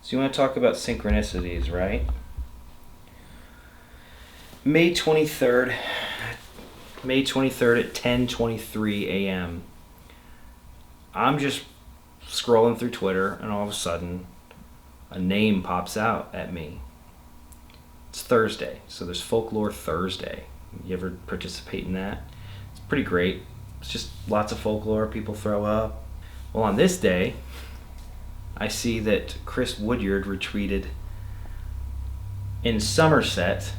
So you want to talk about synchronicities, right? May 23rd at 10:23 a.m. I'm just scrolling through Twitter, and all of a sudden, a name pops out at me. It's Thursday, so there's Folklore Thursday. You ever participate in that? It's pretty great. It's just lots of folklore people throw up. Well, on this day, I see that Chris Woodyard retweeted, "In Somerset,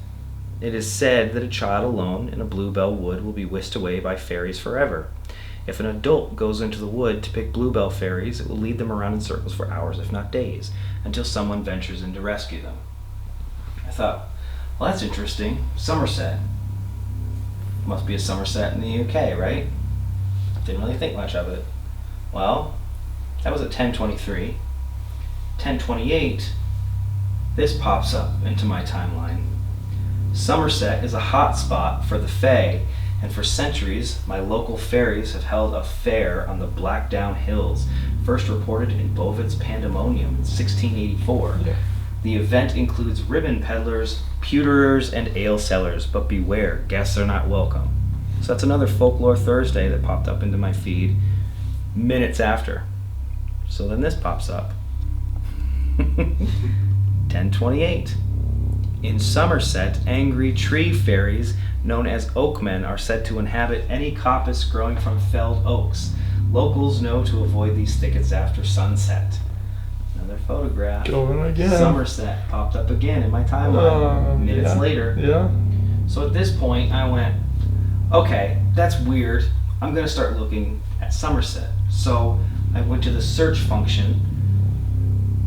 it is said that a child alone in a bluebell wood will be whisked away by fairies forever. If an adult goes into the wood to pick bluebell fairies, it will lead them around in circles for hours, if not days, until someone ventures in to rescue them." I thought, well, that's interesting. Somerset. Must be a Somerset in the UK, right? Didn't really think much of it. Well, that was at 10:23. 10:28, this pops up into my timeline. Somerset is a hot spot for the Fae, and for centuries, my local fairies have held a fair on the Blackdown Hills, first reported in Bovid's Pandemonium in 1684. Yeah. The event includes ribbon peddlers, pewterers, and ale sellers, but beware, guests are not welcome. So that's another Folklore Thursday that popped up into my feed minutes after. So then this pops up. 10:28. In Somerset, angry tree fairies known as oakmen are said to inhabit any coppice growing from felled oaks. Locals know to avoid these thickets after sunset. Another photograph. Going again. Somerset popped up again in my timeline minutes later. Yeah. So at this point, I went, okay, that's weird. I'm going to start looking at Somerset. So I went to the search function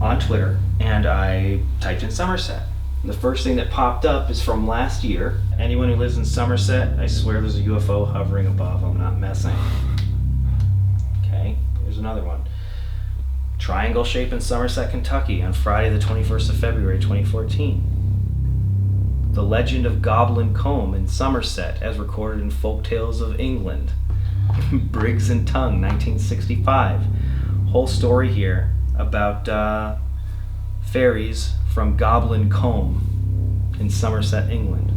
on Twitter and I typed in Somerset. The first thing that popped up is from last year. Anyone who lives in Somerset, I swear there's a UFO hovering above. I'm not messing. Okay, here's another one. Triangle shape in Somerset, Kentucky on Friday the 21st of February 2014. The legend of Goblin Combe in Somerset as recorded in Folk Tales of England. Briggs and Tongue, 1965. Whole story here about fairies from Goblin Combe in Somerset, England.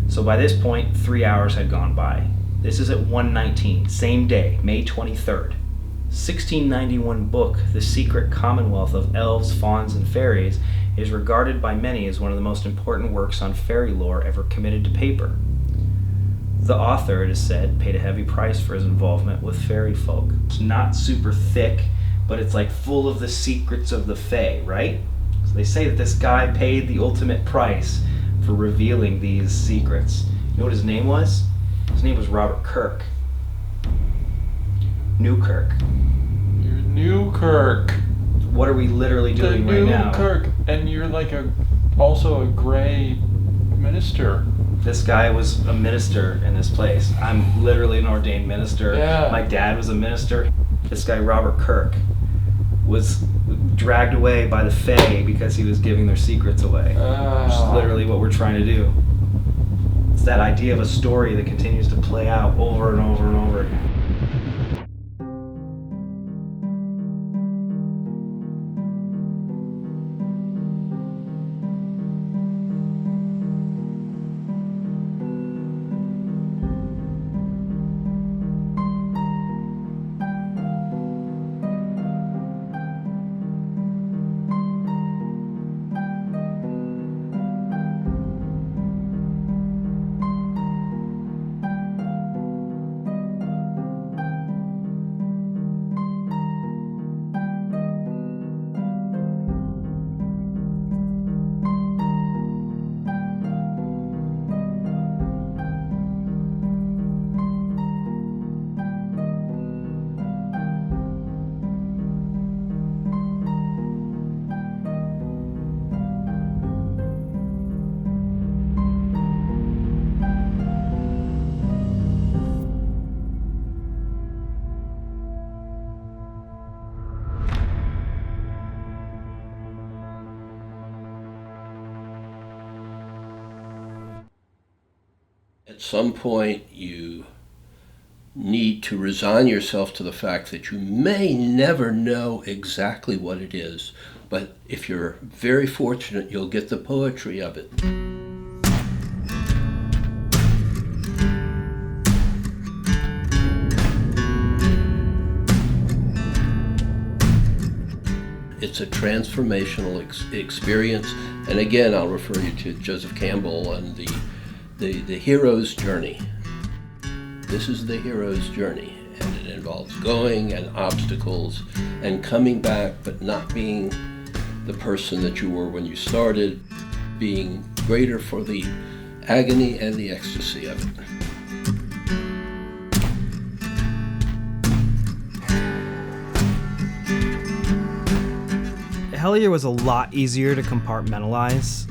So by this point, 3 hours had gone by. This is at 1:19, same day, May 23rd. 1691 book, The Secret Commonwealth of Elves, Fauns, and Fairies, is regarded by many as one of the most important works on fairy lore ever committed to paper. The author, it is said, paid a heavy price for his involvement with fairy folk. It's not super thick, but it's like full of the secrets of the Fae, right? So they say that this guy paid the ultimate price for revealing these secrets. You know what his name was? His name was Robert Kirk. Newkirk. You're Newkirk. What are we literally doing right now? Newkirk, and you're like also a gray minister. This guy was a minister in this place. I'm literally an ordained minister. Yeah. My dad was a minister. This guy, Robert Kirk, was dragged away by the Fae because he was giving their secrets away. Which is literally what we're trying to do. It's that idea of a story that continues to play out over and over and over again. At some point, you need to resign yourself to the fact that you may never know exactly what it is, But if you're very fortunate, you'll get the poetry of it. It's a transformational experience. And again, I'll refer you to Joseph Campbell and the hero's journey. This is the hero's journey, and it involves going and obstacles and coming back, but not being the person that you were when you started, being greater for the agony and the ecstasy of it. Hellier was a lot easier to compartmentalize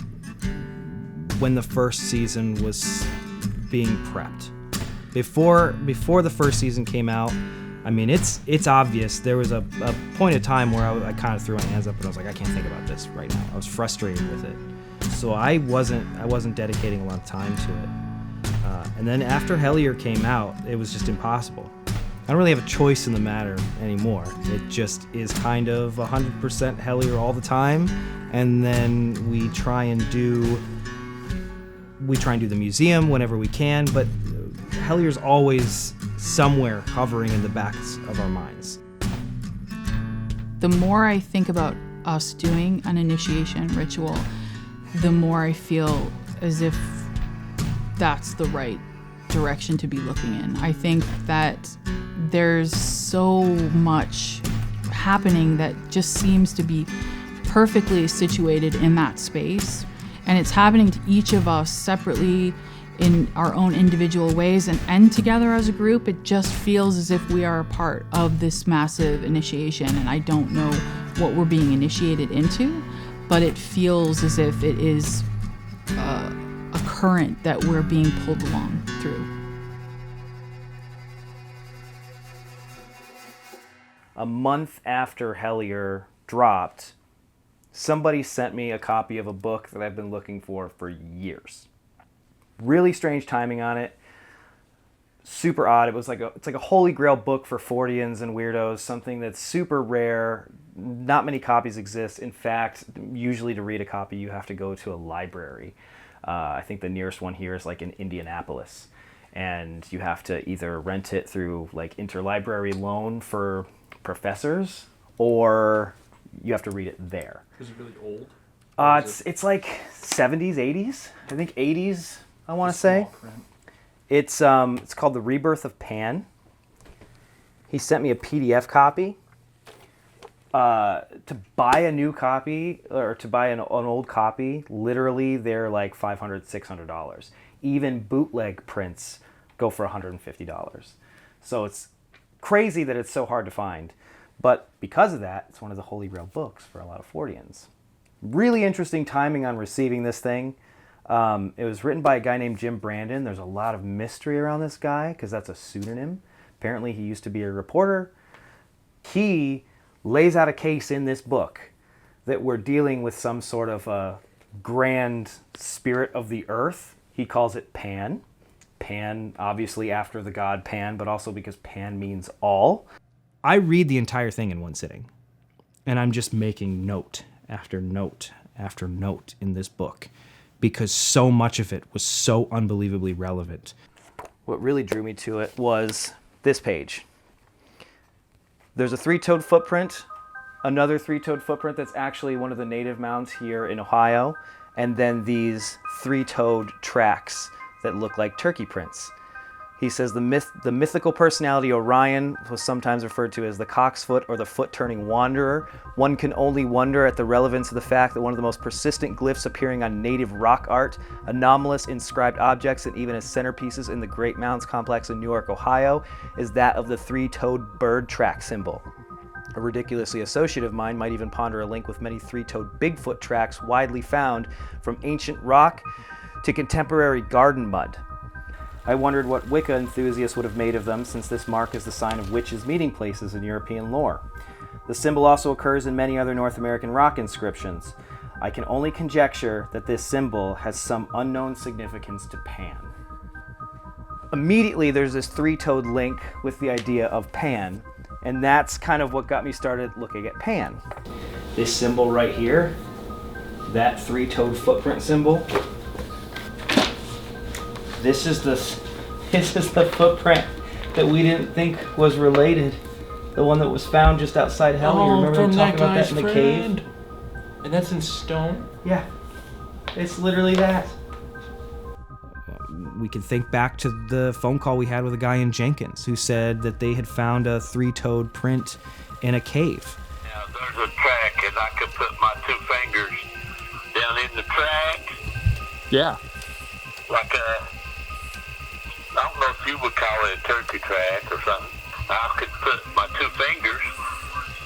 when the first season was being prepped. Before the first season came out, I mean, it's obvious. There was a point of time where I kind of threw my hands up and I was like, I can't think about this right now. I was frustrated with it, so I wasn't dedicating a lot of time to it. And then after Hellier came out, it was just impossible. I don't really have a choice in the matter anymore. It just is kind of 100% Hellier all the time, and then we try and do the museum whenever we can, but Hellier's always somewhere hovering in the backs of our minds. The more I think about us doing an initiation ritual, the more I feel as if that's the right direction to be looking in. I think that there's so much happening that just seems to be perfectly situated in that space, and it's happening to each of us separately in our own individual ways and together as a group. It just feels as if we are a part of this massive initiation, and I don't know what we're being initiated into, but it feels as if it is a current that we're being pulled along through. A month after Hellier dropped, somebody sent me a copy of a book that I've been looking for years. Really strange timing on it. Super odd. It's like a holy grail book for Forteans and weirdos, something that's super rare. Not many copies exist. In fact, usually to read a copy, you have to go to a library. I think the nearest one here is like in Indianapolis. And you have to either rent it through like interlibrary loan for professors, or you have to read it there. Is it really old? It's like 70s, 80s. I think 80s, I want to say. It's called The Rebirth of Pan. He sent me a PDF copy. To buy a new copy, or to buy an old copy, literally they're like $500, $600. Even bootleg prints go for $150. So it's crazy that it's so hard to find. But because of that, it's one of the holy grail books for a lot of Forteans. Really interesting timing on receiving this thing. It was written by a guy named Jim Brandon. There's a lot of mystery around this guy because that's a pseudonym. Apparently he used to be a reporter. He lays out a case in this book that we're dealing with some sort of a grand spirit of the earth. He calls it Pan. Pan, obviously after the god Pan, but also because Pan means all. I read the entire thing in one sitting, and I'm just making note after note after note in this book because so much of it was so unbelievably relevant. What really drew me to it was this page. There's a three-toed footprint, another three-toed footprint that's actually one of the native mounds here in Ohio, and then these three-toed tracks that look like turkey prints. He says the mythical personality Orion was sometimes referred to as the cocksfoot or the foot-turning wanderer. One can only wonder at the relevance of the fact that one of the most persistent glyphs appearing on native rock art, anomalous inscribed objects, and even as centerpieces in the Great Mounds Complex in Newark, Ohio, is that of the three-toed bird track symbol. A ridiculously associative mind might even ponder a link with many three-toed Bigfoot tracks widely found from ancient rock to contemporary garden mud. I wondered what Wicca enthusiasts would have made of them, since this mark is the sign of witches' meeting places in European lore. The symbol also occurs in many other North American rock inscriptions. I can only conjecture that this symbol has some unknown significance to Pan. Immediately there's this three-toed link with the idea of Pan, and that's kind of what got me started looking at Pan. this symbol right here, that three-toed footprint symbol, this is the footprint that we didn't think was related. The one that was found just outside Hellier. Remember them talking about that in the cave? And that's in stone? Yeah. It's literally that. We can think back to the phone call we had with a guy in Jenkins who said that they had found a three-toed print in a cave. Now, there's a track, and I could put my 2 fingers down in the track. Yeah. Like a, I don't know if you would call it a turkey track or something. I could put my 2 fingers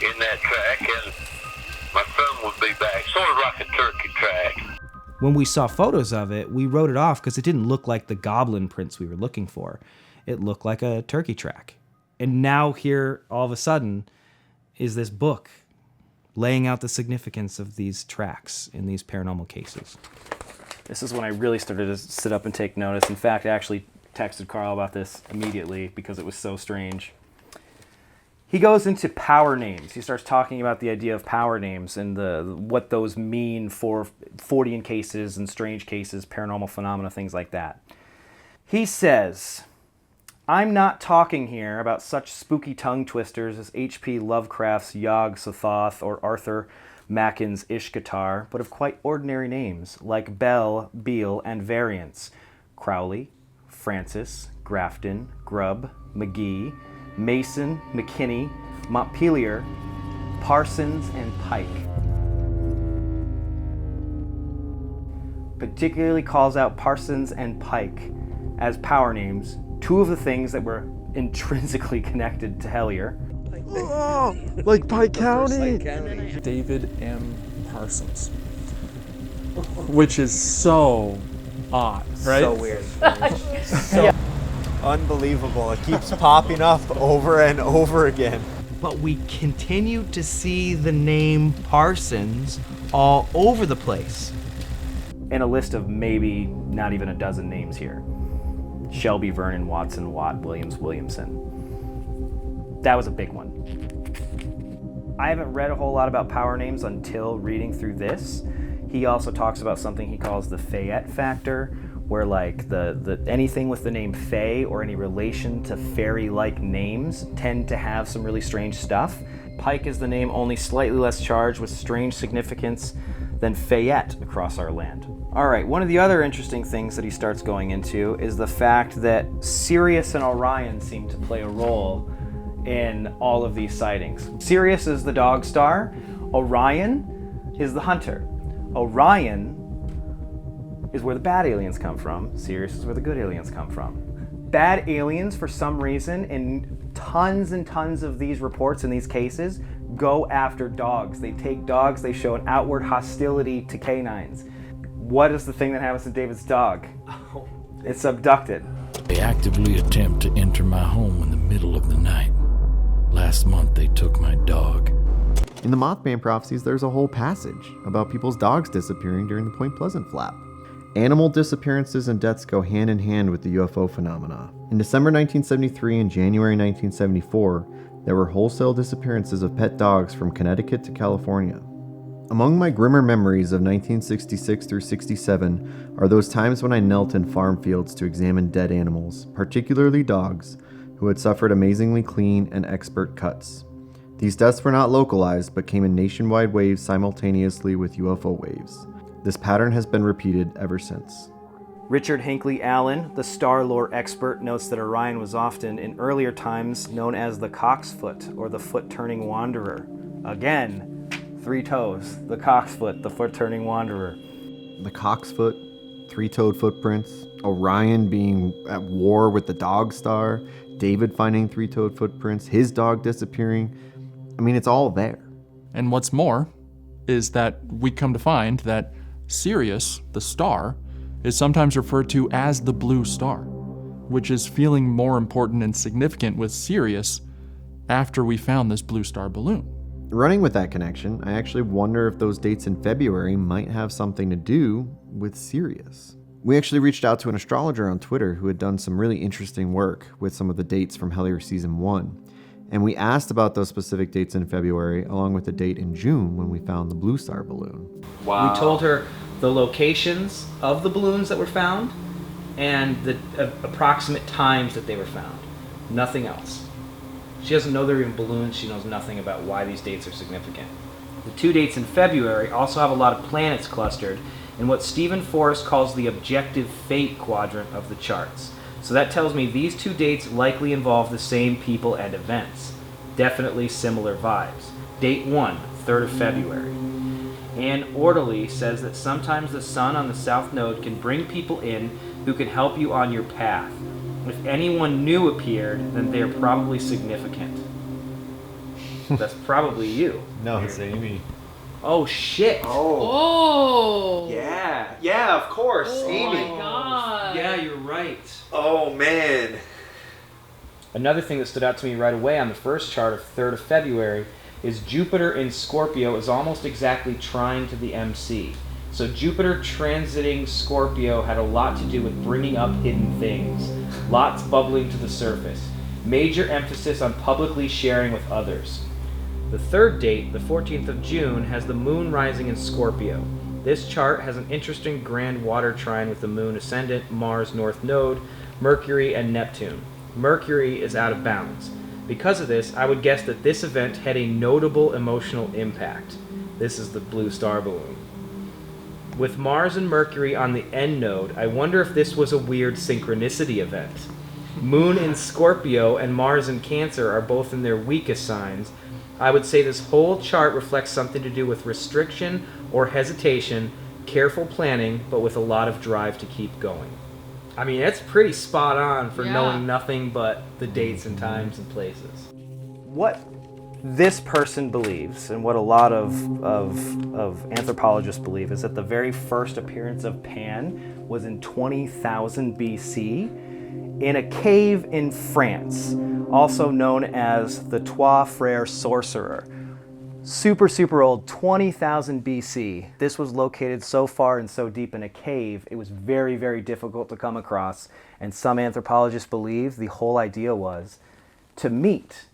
in that track, and my thumb would be back, sort of like a turkey track. When we saw photos of it, we wrote it off because it didn't look like the goblin prints we were looking for. It looked like a turkey track. And now here, all of a sudden, is this book laying out the significance of these tracks in these paranormal cases. This is when I really started to sit up and take notice. In fact, I actually texted Karl about this immediately because it was so strange. He goes into power names. He starts talking about the idea of power names and what those mean for Fortean cases and strange cases, paranormal phenomena, things like that. He says, I'm not talking here about such spooky tongue twisters as H.P. Lovecraft's Yog-Sothoth or Arthur Macken's Ishkatar, but of quite ordinary names like Bell, Beale, and variants. Crowley, Francis, Grafton, Grubb, McGee, Mason, McKinney, Montpelier, Parsons, and Pike. Particularly calls out Parsons and Pike as power names, 2 of the things that were intrinsically connected to Hellier. Oh, like Pike County. David M. Parsons. Which is so odd, right? So weird. Unbelievable. It keeps popping up over and over again. But we continue to see the name Parsons all over the place. And a list of maybe not even a dozen names here. Shelby, Vernon, Watson, Watt, Williams, Williamson. That was a big one. I haven't read a whole lot about power names until reading through this. He also talks about something he calls the Fayette Factor, where like the anything with the name Faye or any relation to fairy-like names tend to have some really strange stuff. Pike is the name only slightly less charged with strange significance than Fayette across our land. All right, one of the other interesting things that he starts going into is the fact that Sirius and Orion seem to play a role in all of these sightings. Sirius is the dog star, Orion is the hunter. Orion is where the bad aliens come from. Sirius is where the good aliens come from. Bad aliens, for some reason, in tons and tons of these reports in these cases, go after dogs. They take dogs, they show an outward hostility to canines. What is the thing that happens to David's dog? It's abducted. They actively attempt to enter my home in the middle of the night. Last month they took my dog. In the Mothman prophecies, there's a whole passage about people's dogs disappearing during the Point Pleasant flap. Animal disappearances and deaths go hand in hand with the UFO phenomena. In December 1973 and January 1974, there were wholesale disappearances of pet dogs from Connecticut to California. Among my grimmer memories of 1966 through 67 are those times when I knelt in farm fields to examine dead animals, particularly dogs, who had suffered amazingly clean and expert cuts. These deaths were not localized, but came in nationwide waves simultaneously with UFO waves. This pattern has been repeated ever since. Richard Hinckley Allen, the star lore expert, notes that Orion was often, in earlier times, known as the Cocksfoot, or the foot-turning wanderer. Again, 3 toes, the Cocksfoot, the foot-turning wanderer. The Cocksfoot, 3-toed footprints, Orion being at war with the dog star, David finding 3-toed footprints, his dog disappearing. I mean, it's all there. And what's more is that we come to find that Sirius, the star, is sometimes referred to as the blue star, which is feeling more important and significant with Sirius after we found this blue star balloon. Running with that connection, I actually wonder if those dates in February might have something to do with Sirius. We actually reached out to an astrologer on Twitter who had done some really interesting work with some of the dates from Hellier Season 1. And we asked about those specific dates in February, along with the date in June when we found the Blue Star balloon. Wow. We told her the locations of the balloons that were found and the approximate times that they were found. Nothing else. She doesn't know they're even balloons. She knows nothing about why these dates are significant. The 2 dates in February also have a lot of planets clustered in what Stephen Forrest calls the objective fate quadrant of the charts. So that tells me these 2 dates likely involve the same people and events. Definitely similar vibes. Date 1, 3rd of February. Ann Orderly says that sometimes the sun on the south node can bring people in who can help you on your path. If anyone new appeared, then they are probably significant. That's probably you. No, it's Amy. Oh shit! Oh! Yeah, of course, Amy. Oh my god. Yeah, you're right. Oh man. Another thing that stood out to me right away on the first chart of 3rd of February is Jupiter in Scorpio is almost exactly trine to the MC. So Jupiter transiting Scorpio had a lot to do with bringing up hidden things, lots bubbling to the surface, major emphasis on publicly sharing with others. The 3rd date, the 14th of June, has the moon rising in Scorpio. This chart has an interesting grand water trine with the moon ascendant, Mars north node, Mercury, and Neptune. Mercury is out of balance. Because of this, I would guess that this event had a notable emotional impact. This is the blue star balloon. With Mars and Mercury on the end node, I wonder if this was a weird synchronicity event. Moon in Scorpio and Mars in Cancer are both in their weakest signs. I would say this whole chart reflects something to do with restriction or hesitation, careful planning, but with a lot of drive to keep going. I mean, it's pretty spot on for knowing nothing but the dates and times and places. What this person believes, and what a lot of anthropologists believe, is that the very first appearance of Pan was in 20,000 BC in a cave in France, also known as the Trois Frères Sorcerer. Super old, 20,000 BC. This was located so far and so deep in a cave, it was very difficult to come across. And some anthropologists believe the whole idea was to meet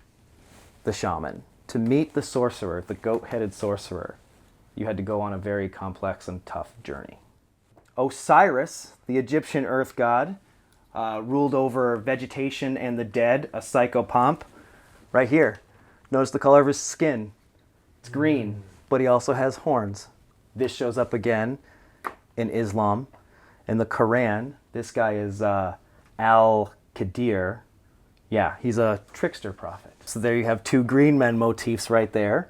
the shaman, to meet the sorcerer, the goat-headed sorcerer. You had to go on a very complex and tough journey. Osiris, the Egyptian earth god, ruled over vegetation and the dead, a psychopomp. Right here. Notice the color of his skin. It's green, but he also has horns. This shows up again in Islam. In the Quran, this guy is Al-Qadir. Yeah, he's a trickster prophet. So there you have 2 green men motifs right there.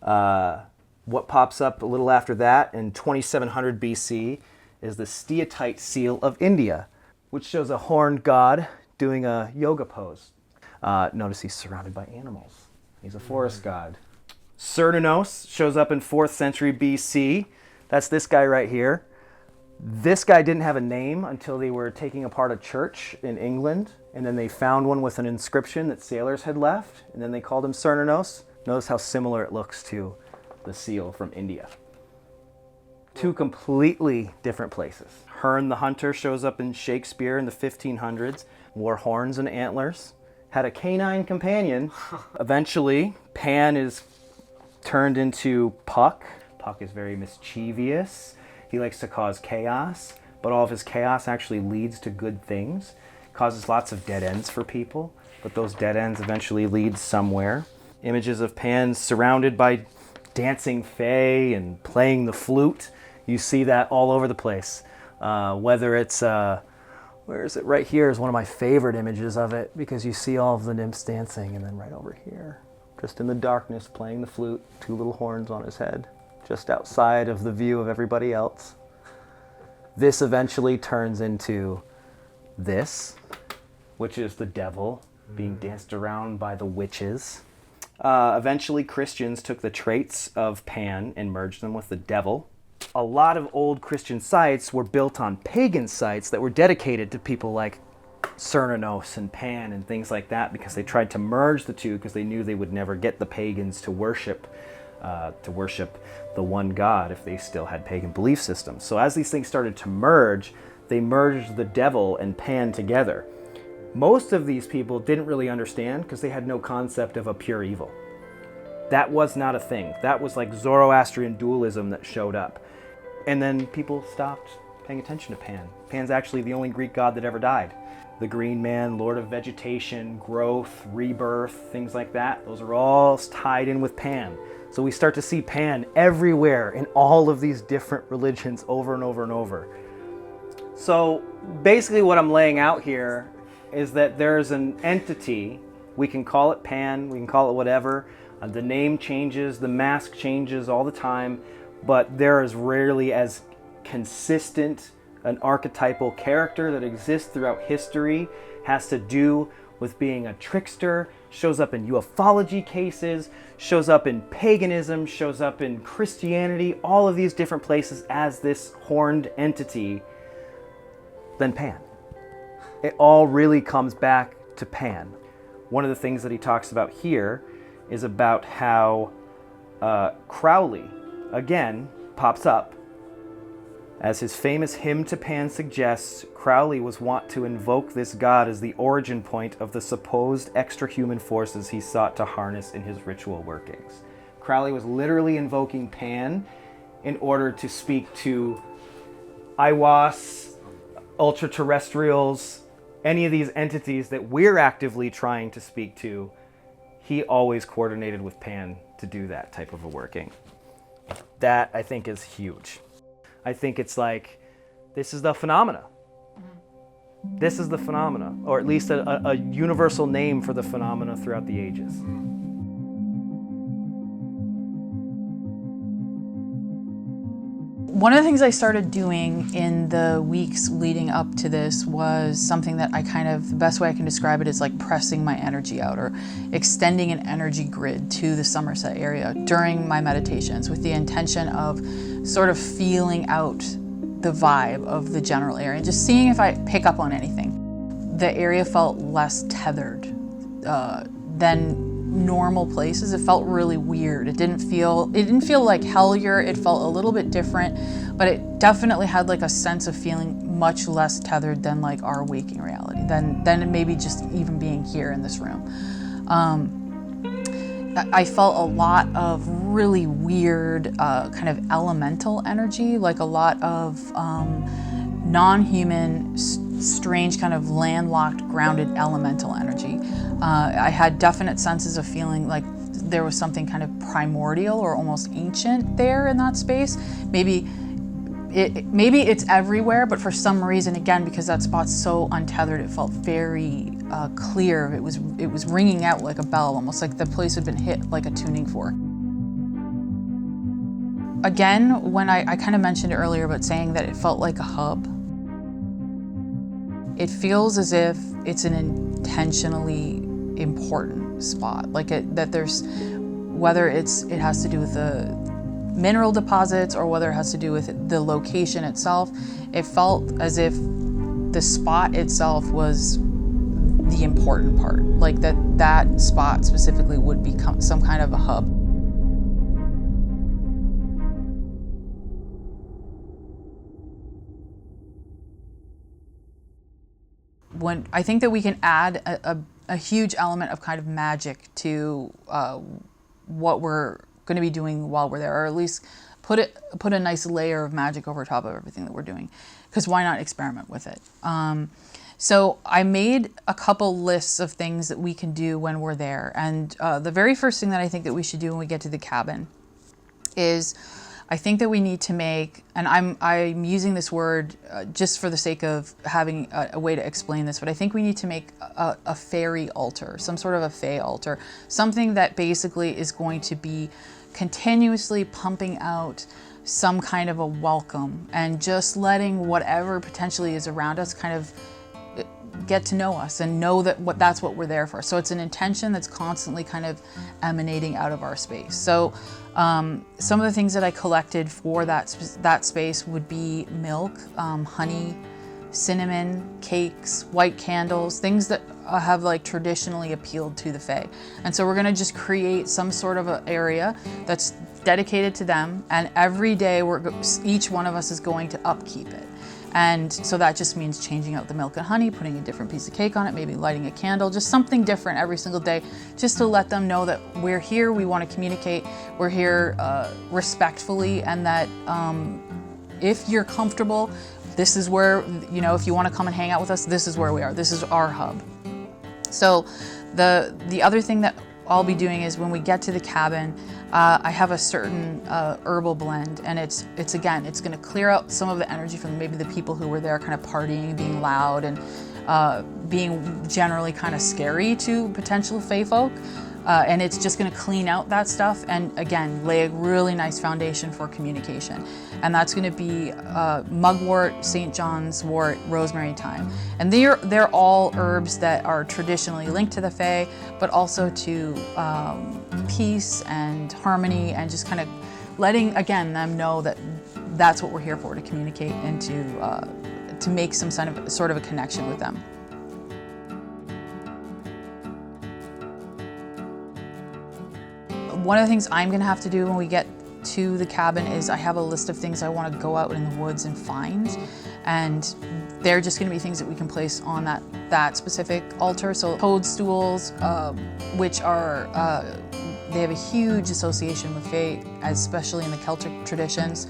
What pops up a little after that in 2700 BC is the steatite seal of India, which shows a horned god doing a yoga pose. Notice he's surrounded by animals. He's a forest god. Cernunnos shows up in 4th century BC. That's this guy right here. This guy didn't have a name until they were taking apart a church in England, and then they found one with an inscription that sailors had left, and then they called him Cernunnos. Notice how similar it looks to the seal from India. 2 completely different places. Herne the Hunter shows up in Shakespeare in the 1500s, wore horns and antlers, had a canine companion. Eventually, Pan is turned into Puck. Puck is very mischievous. He likes to cause chaos, but all of his chaos actually leads to good things. Causes lots of dead ends for people, but those dead ends eventually lead somewhere. Images of Pan surrounded by dancing fae and playing the flute. You see that all over the place. Whether it's, where is it? Right here is one of my favorite images of it, because you see all of the nymphs dancing, and then right over here, just in the darkness, playing the flute, 2 little horns on his head, just outside of the view of everybody else. This eventually turns into this, which is the devil being danced around by the witches. Eventually, Christians took the traits of Pan and merged them with the devil. A lot of old Christian sites were built on pagan sites that were dedicated to people like Cernunnos and Pan and things like that, because they tried to merge the 2 because they knew they would never get the pagans to worship the one god if they still had pagan belief systems. So as these things started to merge, they merged the devil and Pan together. Most of these people didn't really understand because they had no concept of a pure evil. That was not a thing. That was like Zoroastrian dualism that showed up. And then people stopped paying attention to Pan. Pan's actually the only Greek god that ever died. The Green Man, Lord of Vegetation, growth, rebirth, things like that. Those are all tied in with Pan. So we start to see Pan everywhere in all of these different religions over and over and over. So basically what I'm laying out here is that there's an entity, we can call it Pan, we can call it whatever, the name changes, the mask changes all the time, but there is rarely as consistent an archetypal character that exists throughout history, has to do with being a trickster, shows up in ufology cases, shows up in paganism, shows up in Christianity, all of these different places as this horned entity, than Pan. It all really comes back to Pan. One of the things that he talks about here is about how Crowley, again, pops up. As his famous hymn to Pan suggests, Crowley was wont to invoke this god as the origin point of the supposed extra-human forces he sought to harness in his ritual workings. Crowley was literally invoking Pan in order to speak to Aiwas, ultra-terrestrials, any of these entities that we're actively trying to speak to. He always coordinated with Pan to do that type of a working. That, I think, is huge. I think it's like, this is the phenomena. This is the phenomena, or at least a universal name for the phenomena throughout the ages. One of the things I started doing in the weeks leading up to this was something that the best way I can describe it is like pressing my energy out or extending an energy grid to the Somerset area during my meditations with the intention of sort of feeling out the vibe of the general area and just seeing if I pick up on anything. The area felt less tethered than normal places. It felt really weird. It didn't feel like Hellier. It felt a little bit different, but it definitely had like a sense of feeling much less tethered than like our waking reality, than maybe just even being here in this room. I felt a lot of really weird kind of elemental energy, like a lot of non-human, strange kind of landlocked, grounded elemental energy. I had definite senses of feeling like there was something kind of primordial or almost ancient there in that space. Maybe it's everywhere, but for some reason, again, because that spot's so untethered, it felt very clear. It was ringing out like a bell, almost like the place had been hit like a tuning fork. Again, when I kind of mentioned earlier about saying that it felt like a hub, it feels as if it's an intentionally important spot, like that there's, whether it has to do with the mineral deposits or whether it has to do with the location itself, it felt as if the spot itself was the important part, like that spot specifically would become some kind of a hub. When I think that we can add a huge element of kind of magic to what we're going to be doing while we're there, or at least put a nice layer of magic over top of everything that we're doing, because why not experiment with it? So I made a couple lists of things that we can do when we're there, and the very first thing that I think that we should do when we get to the cabin is, I think that we need to make, and I'm using this word just for the sake of having a way to explain this, but I think we need to make a fairy altar, some sort of a fae altar, something that basically is going to be continuously pumping out some kind of a welcome and just letting whatever potentially is around us kind of get to know us and know that that's what we're there for. So it's an intention that's constantly kind of emanating out of our space. So some of the things that I collected for that space would be milk, honey, cinnamon, cakes, white candles, things that have like traditionally appealed to the Fae. And so we're gonna just create some sort of an area that's dedicated to them, and every day each one of us is going to upkeep it. And so that just means changing out the milk and honey, putting a different piece of cake on it, maybe lighting a candle, just something different every single day, just to let them know that we're here, we want to communicate, we're here respectfully, and that if you're comfortable, this is where, you know, if you want to come and hang out with us, this is where we are. This is our hub. So the other thing that I'll be doing is when we get to the cabin, I have a certain herbal blend, and it's going to clear out some of the energy from maybe the people who were there kind of partying, being loud, and being generally kind of scary to potential fae folk. And it's just going to clean out that stuff and, again, lay a really nice foundation for communication. And that's going to be mugwort, St. John's wort, rosemary, thyme. And they're all herbs that are traditionally linked to the fae, but also to peace and harmony, and just kind of letting, again, them know that that's what we're here for, to communicate and to make some sort of a connection with them. One of the things I'm going to have to do when we get to the cabin is I have a list of things I want to go out in the woods and find, and they're just going to be things that we can place on that specific altar. So toadstools, which are they have a huge association with fae, especially in the Celtic traditions.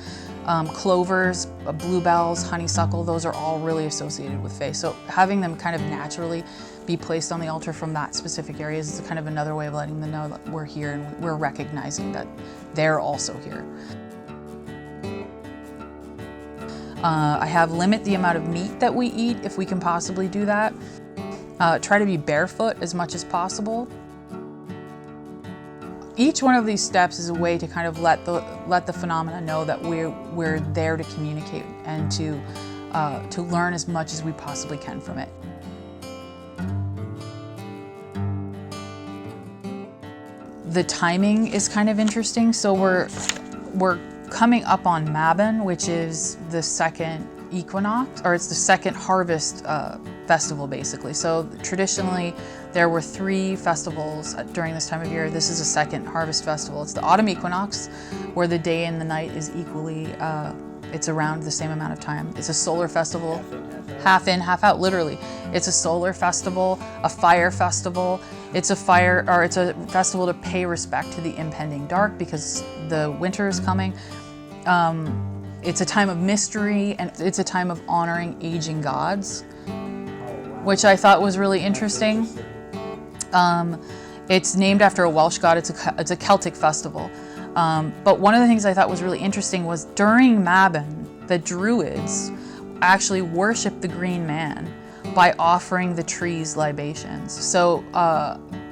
Clovers, bluebells, honeysuckle, those are all really associated with fae. So having them kind of naturally be placed on the altar from that specific area is kind of another way of letting them know that we're here and we're recognizing that they're also here. I have limit the amount of meat that we eat if we can possibly do that. Try to be barefoot as much as possible. Each one of these steps is a way to kind of let the phenomena know that we're there to communicate and to learn as much as we possibly can from it. The timing is kind of interesting. So we're coming up on Mabon, which is the second equinox, or it's the second harvest festival, basically. So traditionally, there were 3 festivals during this time of year. This is a second harvest festival. It's the autumn equinox, where the day and the night is equally, it's around the same amount of time. It's a solar festival, half in, half out, literally. It's a solar festival, a fire festival. It's a festival to pay respect to the impending dark because the winter is coming. It's a time of mystery, and it's a time of honoring aging gods, which I thought was really interesting. It's named after a Welsh god. It's a Celtic festival. But one of the things I thought was really interesting was during Mabon, the Druids actually worshiped the green man by offering the trees libations. So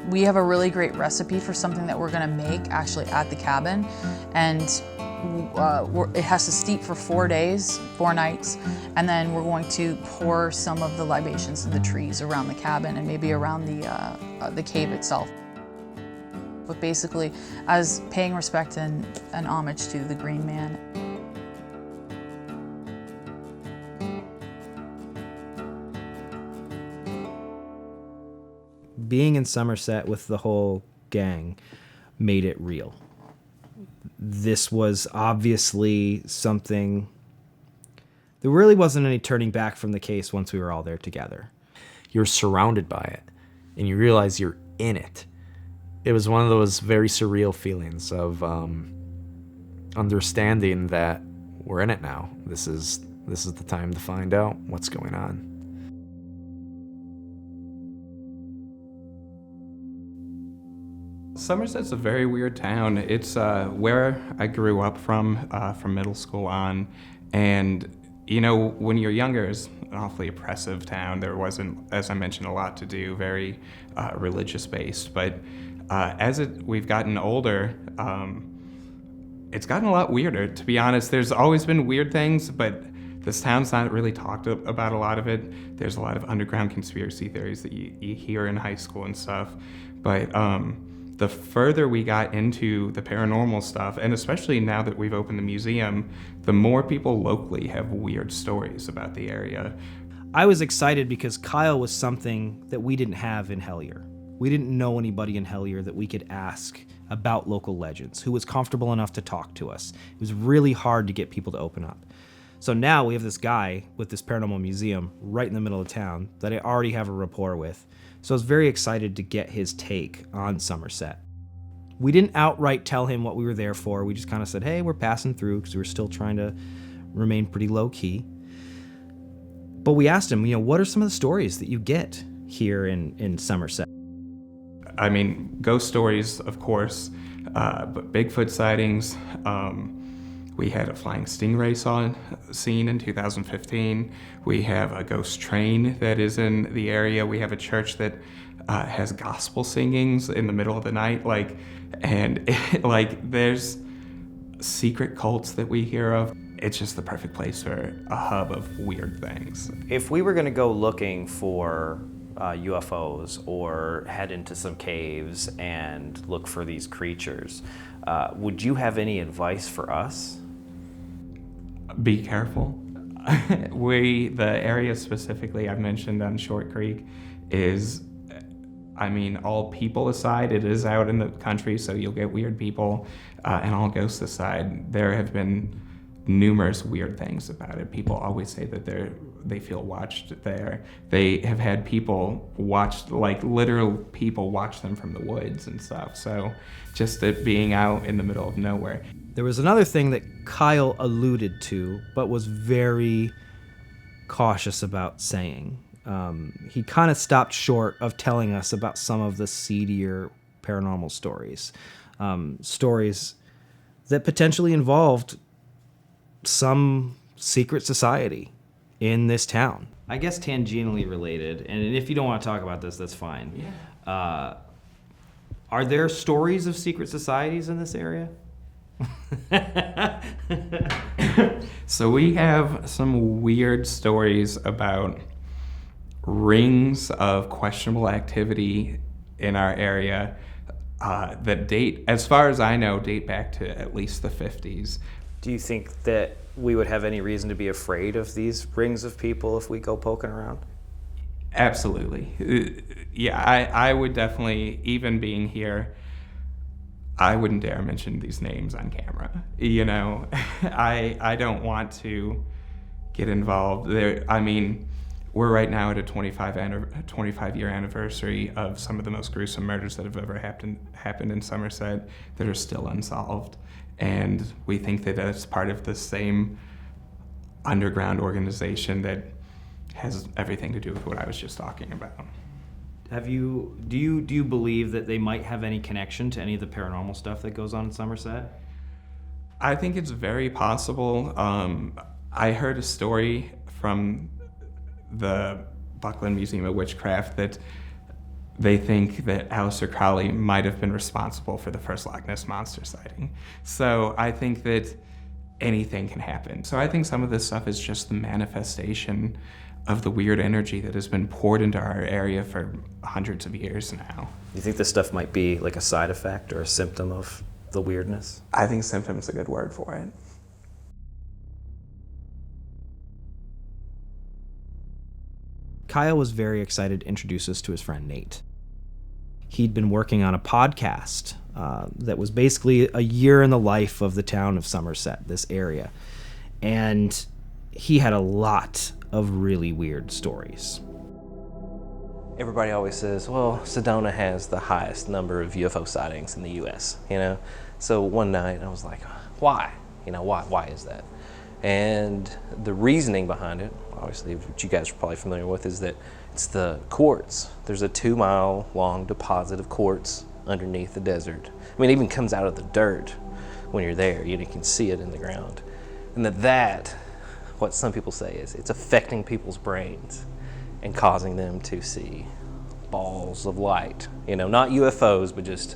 we have a really great recipe for something that we're going to make actually at the cabin, and it has to steep for 4 days, 4 nights, and then we're going to pour some of the libations in the trees around the cabin and maybe around the cave itself. But basically, as paying respect and homage to the green man. Being in Somerset with the whole gang made it real. This was obviously something. There really wasn't any turning back from the case once we were all there together. You're surrounded by it, and you realize you're in it. It was one of those very surreal feelings of understanding that we're in it now. This is the time to find out what's going on. Somerset's a very weird town. It's where I grew up from middle school on. And, you know, when you're younger, it's an awfully oppressive town. There wasn't, as I mentioned, a lot to do, very religious-based. But we've gotten older, it's gotten a lot weirder, to be honest. There's always been weird things, but this town's not really talked about a lot of it. There's a lot of underground conspiracy theories that you hear in high school and stuff. But the further we got into the paranormal stuff, and especially now that we've opened the museum, the more people locally have weird stories about the area. I was excited because Kyle was something that we didn't have in Hellier. We didn't know anybody in Hellier that we could ask about local legends, who was comfortable enough to talk to us. It was really hard to get people to open up. So now we have this guy with this paranormal museum right in the middle of town that I already have a rapport with. So I was very excited to get his take on Somerset. We didn't outright tell him what we were there for. We just kind of said, hey, we're passing through, because we were still trying to remain pretty low key. But we asked him, what are some of the stories that you get here in Somerset? I mean, ghost stories, of course, but Bigfoot sightings. We had a flying stingray seen in 2015. We have a ghost train that is in the area. We have a church that has gospel singings in the middle of the night. There's secret cults that we hear of. It's just the perfect place for a hub of weird things. If we were going to go looking for UFOs or head into some caves and look for these creatures, would you have any advice for us? Be careful. The area specifically I've mentioned on Short Creek is, all people aside, it is out in the country, so you'll get weird people, and all ghosts aside, there have been numerous weird things about it. People always say that they feel watched there. They have had people watched, literal people watch them from the woods and stuff. So just it being out in the middle of nowhere. There was another thing that Kyle alluded to, but was very cautious about saying. He kind of stopped short of telling us about some of the seedier paranormal stories. Stories that potentially involved some secret society in this town. I guess tangentially related, and if you don't want to talk about this, that's fine. Yeah. Are there stories of secret societies in this area? So we have some weird stories about rings of questionable activity in our area that date, as far as I know, date back to at least the 50s. Do you think that we would have any reason to be afraid of these rings of people if we go poking around? Absolutely. Yeah, I would definitely, even being here, I wouldn't dare mention these names on camera. I don't want to get involved. We're right now at a 25-year anniversary of some of the most gruesome murders that have ever happened in Somerset that are still unsolved. And we think that that's part of the same underground organization that has everything to do with what I was just talking about. Do you believe that they might have any connection to any of the paranormal stuff that goes on in Somerset? I think it's very possible. I heard a story from the Buckland Museum of Witchcraft that they think that Aleister Crowley might have been responsible for the first Loch Ness Monster sighting. So I think that anything can happen. So I think some of this stuff is just the manifestation of the weird energy that has been poured into our area for hundreds of years now. Do you think this stuff might be like a side effect or a symptom of the weirdness? I think symptom's a good word for it. Kyle was very excited to introduce us to his friend Nate. He'd been working on a podcast that was basically a year in the life of the town of Somerset, this area. And he had a lot of really weird stories. Everybody always says, well, Sedona has the highest number of UFO sightings in the U.S., So one night I was like, why? Why is that? And the reasoning behind it, obviously, which you guys are probably familiar with, is that it's the quartz. There's a 2-mile long deposit of quartz underneath the desert. It even comes out of the dirt when you're there. You can see it in the ground. And that, what some people say is, it's affecting people's brains and causing them to see balls of light. Not UFOs, but just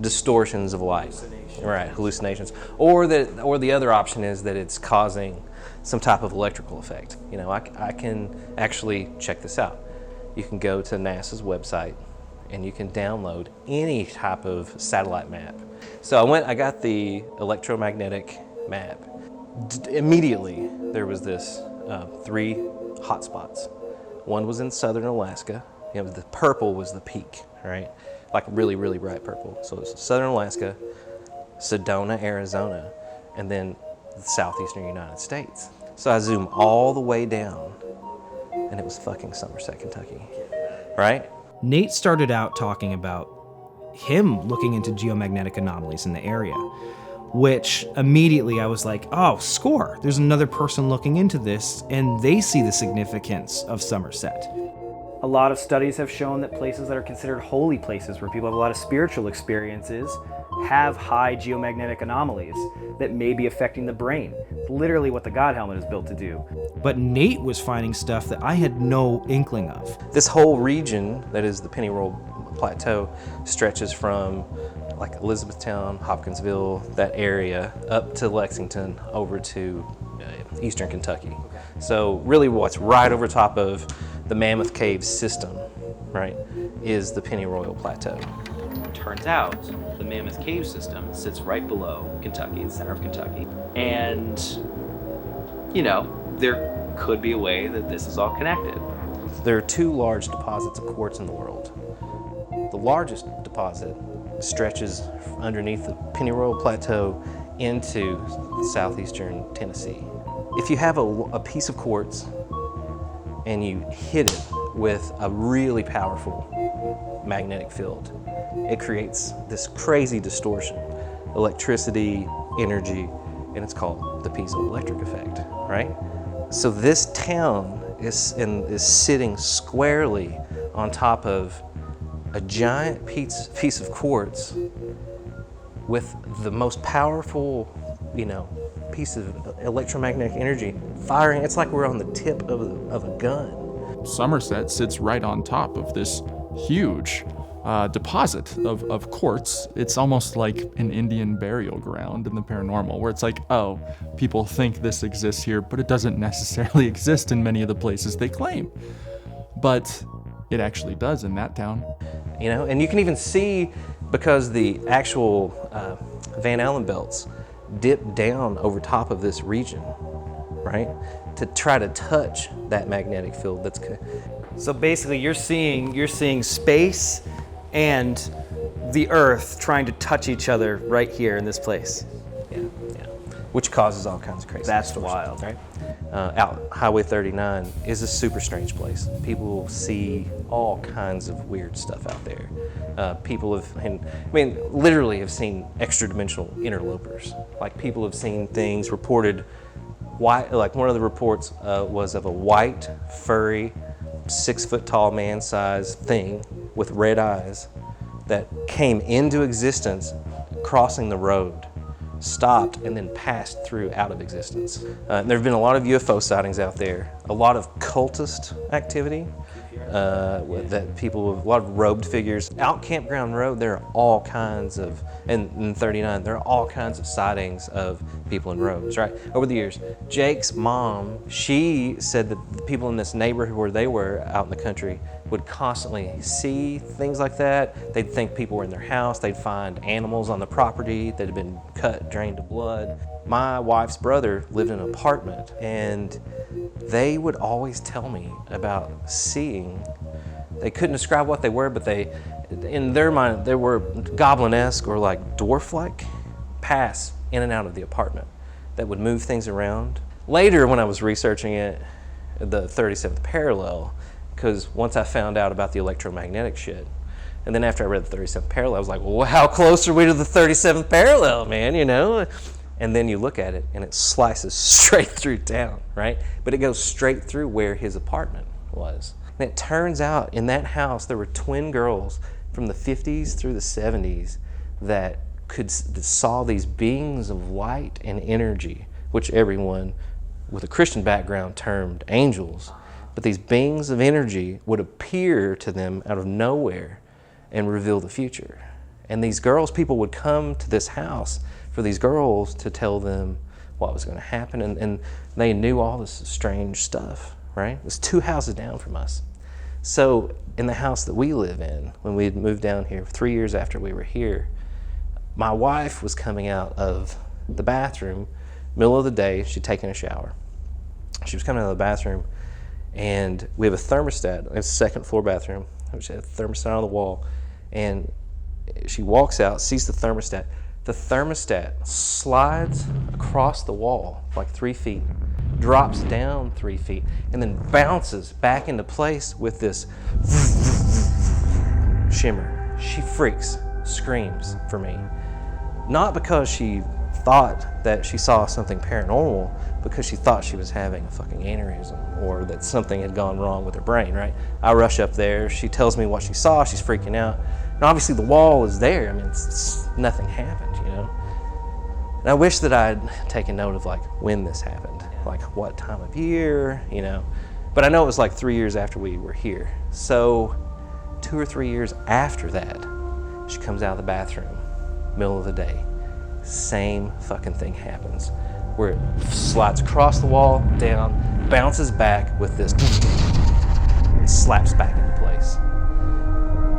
distortions of light. Right, hallucinations. Or the other option is that it's causing some type of electrical effect. I can actually check this out. You can go to NASA's website and you can download any type of satellite map. So I got the electromagnetic map. Immediately there was this 3 hotspots. One was in southern Alaska. The purple was the peak, right? Like really, really bright purple. So it's southern Alaska, Sedona, Arizona, and then the southeastern United States. So I zoom all the way down, and it was fucking Somerset, Kentucky, right? Nate started out talking about him looking into geomagnetic anomalies in the area, which immediately I was like, oh, score. There's another person looking into this, and they see the significance of Somerset. A lot of studies have shown that places that are considered holy places, where people have a lot of spiritual experiences, have high geomagnetic anomalies that may be affecting the brain. Literally what the God Helmet is built to do. But Nate was finding stuff that I had no inkling of. This whole region that is the Pennyroyal Plateau stretches from like Elizabethtown, Hopkinsville, that area, up to Lexington, over to eastern Kentucky. So really what's right over top of the Mammoth Cave system, right, is the Pennyroyal Plateau. Turns out the Mammoth Cave system sits right below Kentucky, the center of Kentucky. And, you know, there could be a way that this is all connected. There are two large deposits of quartz in the world. The largest deposit stretches underneath the Pennyroyal Plateau into southeastern Tennessee. If you have a piece of quartz and you hit it with a really powerful magnetic field, it creates this crazy distortion, electricity, energy, and it's called the piezoelectric effect, right? So this town is sitting squarely on top of a giant piece of quartz with the most powerful, piece of electromagnetic energy firing. It's like we're on the tip of a gun. Somerset sits right on top of this huge deposit of quartz. It's almost like an Indian burial ground in the paranormal, where it's like, oh, people think this exists here, but it doesn't necessarily exist in many of the places they claim. But it actually does in that town. And you can even see, because the actual Van Allen belts dip down over top of this region, right, to try to touch that magnetic field that's. So basically you're seeing space and the earth trying to touch each other right here in this place. Yeah. Which causes all kinds of crazy. That's wild, right? Out Highway 39 is a super strange place. People see all kinds of weird stuff out there. People literally have seen extra-dimensional interlopers. Like, people have seen things reported. Like, one of the reports was of a white, furry, 6-foot-tall man-sized thing with red eyes that came into existence crossing the road, stopped, and then passed through out of existence. There have been a lot of UFO sightings out there, a lot of cultist activity, that people, a lot of robed figures. Out Campground Road, there are all kinds of, and in 39, there are all kinds of sightings of people in robes, right? Over the years, Jake's mom, she said that the people in this neighborhood where they were out in the country would constantly see things like that. They'd think people were in their house. They'd find animals on the property that had been cut, drained of blood. My wife's brother lived in an apartment, and they would always tell me about seeing. They couldn't describe what they were, but in their mind, they were goblin-esque or like dwarf-like pass in and out of the apartment that would move things around. Later, when I was researching it, the 37th parallel, because once I found out about the electromagnetic shit, and then after I read the 37th parallel, I was like, well, how close are we to the 37th parallel, man, And then you look at it, and it slices straight through town, right? But it goes straight through where his apartment was. And it turns out in that house, there were twin girls from the 50s through the 70s that saw these beings of light and energy, which everyone with a Christian background termed angels. But these beings of energy would appear to them out of nowhere and reveal the future. And these girls, people would come to this house for these girls to tell them what was going to happen. And they knew all this strange stuff, right? It was 2 houses down from us. So in the house that we live in, when we had moved down here 3 years after we were here, my wife was coming out of the bathroom, middle of the day. She'd taken a shower. She was coming out of the bathroom, and we have a thermostat. It's a second floor bathroom. She had a thermostat on the wall, and she walks out, sees the thermostat. The thermostat slides across the wall like 3 feet, drops down 3 feet, and then bounces back into place with this shimmer. She freaks, screams for me. Not because she thought that she saw something paranormal, because she thought she was having a fucking aneurysm or that something had gone wrong with her brain, right? I rush up there, she tells me what she saw, she's freaking out. And obviously the wall is there, I mean, nothing happened, you know? And I wish that I'd taken note of like when this happened, like what time of year, you know? But I know it was like 3 years after we were here. So 2 or 3 years after that, she comes out of the bathroom, middle of the day. Same fucking thing happens, where it slides across the wall, down, bounces back with this, and slaps back into place.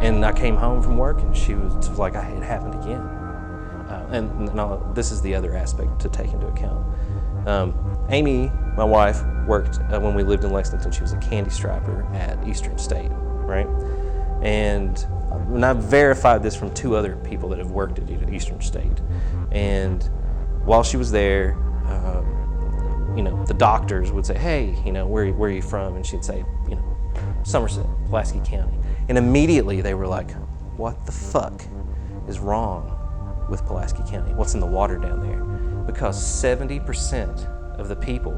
And I came home from work, and she was like, it happened again. This is the other aspect to take into account. Amy, my wife, worked when we lived in Lexington. She was a candy striper at Eastern State, right? And I've verified this from 2 other people that have worked at Eastern State. And while she was there, you know, the doctors would say, hey, you know, where are you from? And she'd say, you know, Somerset, Pulaski County. And immediately they were like, what the fuck is wrong with Pulaski County? What's in the water down there? Because 70% of the people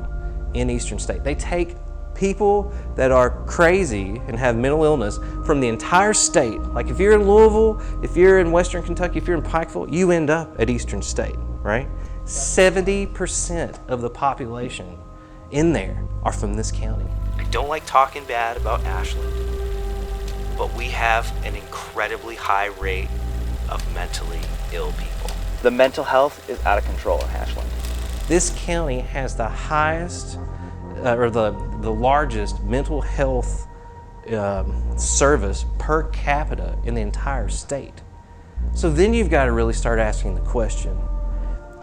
in Eastern State, they take people that are crazy and have mental illness from the entire state. Like if you're in Louisville, if you're in Western Kentucky, if you're in Pikeville, you end up at Eastern State, right? 70% of the population in there are from this county. I don't like talking bad about Ashland, but we have an incredibly high rate of mentally ill people. The mental health is out of control in Ashland. This county has the highest or the largest mental health service per capita in the entire state. So then you've got to really start asking the question,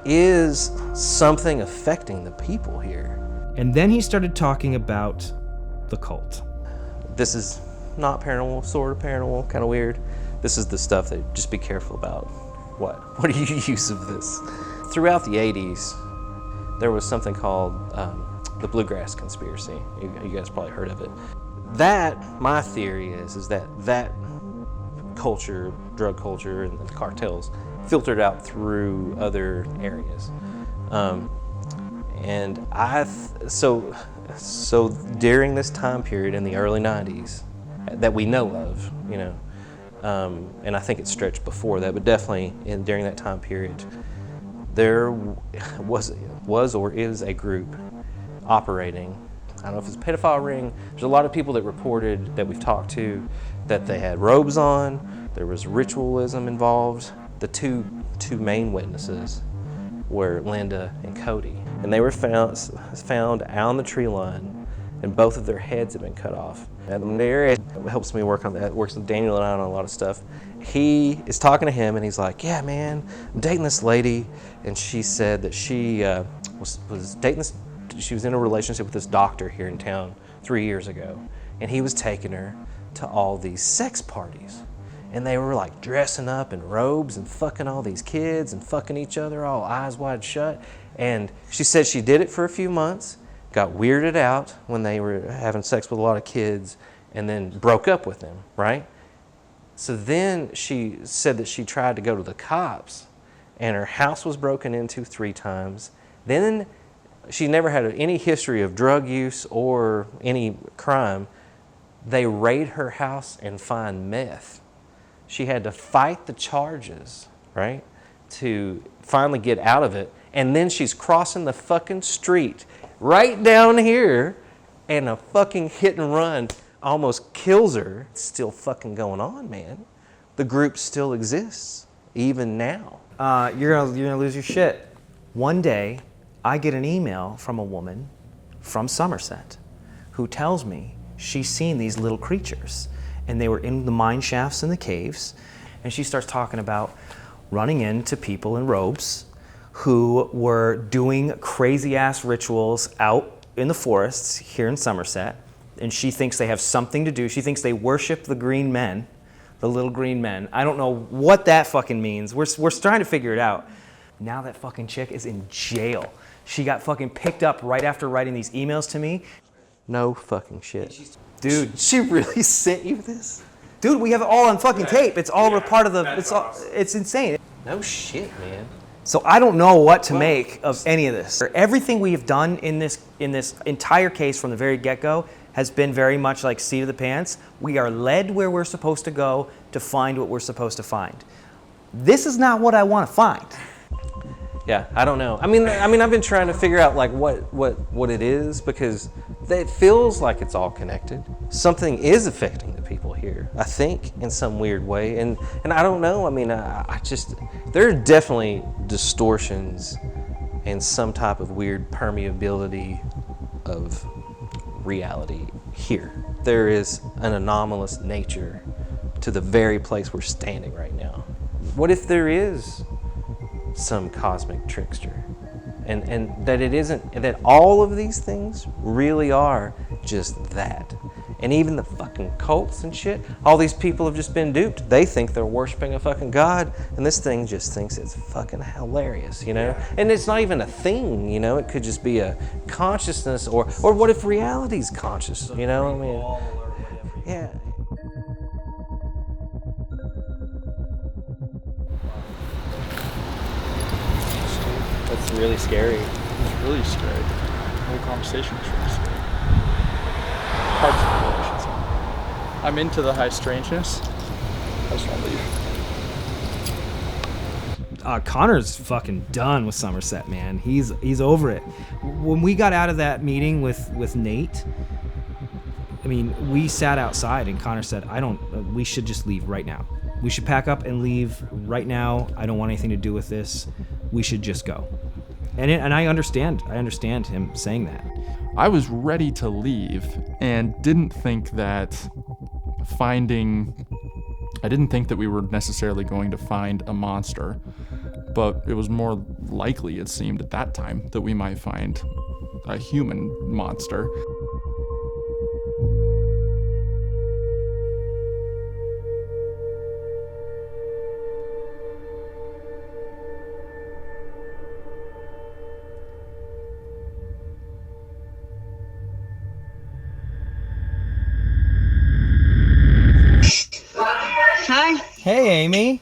is something affecting the people here? And then he started talking about the cult. This is not paranormal, sort of paranormal, kind of weird. This is the stuff that just be careful about. What do you use of this? Throughout the 80s, there was something called the Bluegrass Conspiracy. You guys probably heard of it. That, my theory is that culture, drug culture, and the cartels filtered out through other areas. So during this time period in the early 90s that we know of, you know, and I think it stretched before that, but definitely during that time period, there was or is a group operating. I don't know if it's a pedophile ring. There's a lot of people that reported that we've talked to that they had robes on. There was ritualism involved. The two main witnesses were Linda and Cody, and they were found out on the tree line, and both of their heads had been cut off. And Larry helps me work on that, works with Daniel and I on a lot of stuff. He is talking to him, and he's like, yeah, man, I'm dating this lady, and she said that she was dating this, she was in a relationship with this doctor here in town 3 years ago, and he was taking her to all these sex parties. And they were like dressing up in robes and fucking all these kids and fucking each other all eyes wide shut. And she said she did it for a few months, got weirded out when they were having sex with a lot of kids, and then broke up with them, right? So then she said that she tried to go to the cops, and her house was broken into 3 times. Then she never had any history of drug use or any crime. They raid her house and find meth. She had to fight the charges, right, to finally get out of it. And then she's crossing the fucking street right down here, and a fucking hit and run almost kills her. It's still fucking going on, man. The group still exists, even now. You're gonna lose your shit. One day, I get an email from a woman from Somerset who tells me she's seen these little creatures, and they were in the mine shafts in the caves, and she starts talking about running into people in robes who were doing crazy ass rituals out in the forests here in Somerset, and she thinks they have something to do. She thinks they worship the green men, the little green men. I don't know what that fucking means. We're trying to figure it out. Now that fucking chick is in jail. She got fucking picked up right after writing these emails to me. No fucking shit. Dude. She really sent you this? Dude, we have it all on fucking tape. It's all a part of the, it's insane. No shit, man. So I don't know what to make of any of this. Everything we have done in this entire case from the very get-go has been very much like seat of the pants. We are led where we're supposed to go to find what we're supposed to find. This is not what I want to find. Yeah, I don't know. I mean, I've been trying to figure out like what it is, because it feels like it's all connected. Something is affecting the people here, I think, in some weird way, and I don't know. I mean, I just, there are definitely distortions and some type of weird permeability of reality here. There is an anomalous nature to the very place we're standing right now. What if there is some cosmic trickster, and that it isn't, and that all of these things really are just that? And even the fucking cults and shit, all these people have just been duped. They think they're worshiping a fucking god, and this thing just thinks it's fucking hilarious, you know? Yeah. And it's not even a thing, you know? It could just be a consciousness, or what if reality's conscious, you know? I mean, yeah. That's really scary. It's really scary. The whole conversation is really scary. Parts of it, I should say. I'm into the high strangeness. I just want to leave. Connor's fucking done with Somerset, man. He's over it. When we got out of that meeting with Nate, I mean, we sat outside and Connor said, we should just leave right now. We should pack up and leave right now. I don't want anything to do with this. We should just go. And I understand him saying that. I was ready to leave and didn't think that we were necessarily going to find a monster, but it was more likely, it seemed at that time, that we might find a human monster. Hi. Hey, Amy.